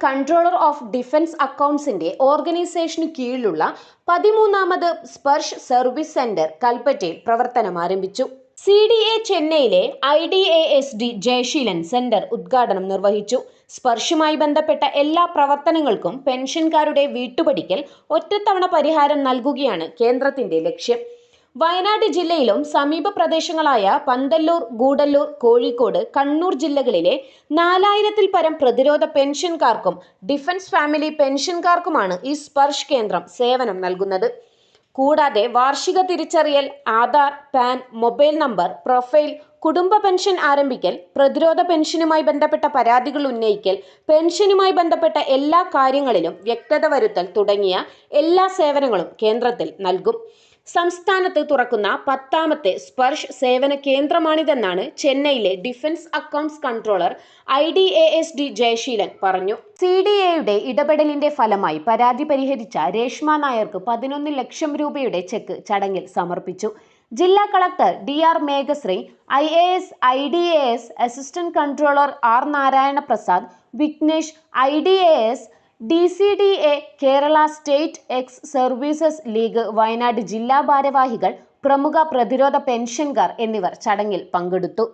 Controller of defence അക്കൗണ്ട്സിന്റെ ഓർഗനൈസേഷനു കീഴിലുള്ള 13ാമത് Sparsh service centre കൽപ്പറ്റയിൽ പ്രവർത്തനം ആരംഭിച്ചു. CDA ചെന്നൈയിലെ IDASD ജയശീലൻ സെന്റർ ഉദ്ഘാടനം നിർവഹിച്ചു. സ്പർശുമായി ബന്ധപ്പെട്ട എല്ലാ പ്രവർത്തനങ്ങൾക്കും പെൻഷൻകാരുടെ വീട്ടുപടിക്കൽ ഒറ്റത്തവണ പരിഹാരം നൽകുകയാണ് കേന്ദ്രത്തിന്റെ ലക്ഷ്യം. വയനാട് ജില്ലയിലും സമീപ പ്രദേശങ്ങളായ പന്തല്ലൂർ, ഗൂഡല്ലൂർ, കോഴിക്കോട്, കണ്ണൂർ ജില്ലകളിലെ 4000-ൽ പരം പ്രതിരോധ പെൻഷൻകാർക്കും ഡിഫൻസ് ഫാമിലി പെൻഷൻകാർക്കുമാണ് ഈ സ്പർശ് കേന്ദ്രം സേവനം നൽകുന്നത്. കൂടാതെ വാർഷിക തിരിച്ചറിയൽ, Aadhaar, pan, mobile number, profile, കുടുംബ പെൻഷൻ ആരംഭിക്കൽ, പ്രതിരോധ പെൻഷനുമായി ബന്ധപ്പെട്ട പരാതികൾ ഉന്നയിക്കൽ, പെൻഷനുമായി ബന്ധപ്പെട്ട എല്ലാ കാര്യങ്ങളിലും വ്യക്തത വരുത്തൽ തുടങ്ങിയ എല്ലാ സേവനങ്ങളും കേന്ദ്രത്തിൽ നൽകും. സംസ്ഥാനത്ത് തുറക്കുന്ന 10ാമത്തെ സ്പർശ് സേവന കേന്ദ്രമാണിതെന്നാണ് ചെന്നൈയിലെ defence accounts controller IDASD Jayaseelan പറഞ്ഞു. CDAയുടെ ഇടപെടലിന്റെ ഫലമായി പരാതി പരിഹരിച്ച രേഷ്മ നായർക്ക് 11 ലക്ഷം രൂപയുടെ ചെക്ക് ചടങ്ങിൽ സമർപ്പിച്ചു. ജില്ലാ collector DR Meghashree, IAS IDAS assistant controller R Narayana Prasad, Vignesh, IDAS DCDA Kerala state X services league Wayanad ജില്ലാ ഭാരവാഹികൾ, പ്രമുഖ പ്രതിരോധ പെൻഷൻകാർ എന്നിവർ ചടങ്ങിൽ പങ്കെടുത്തു.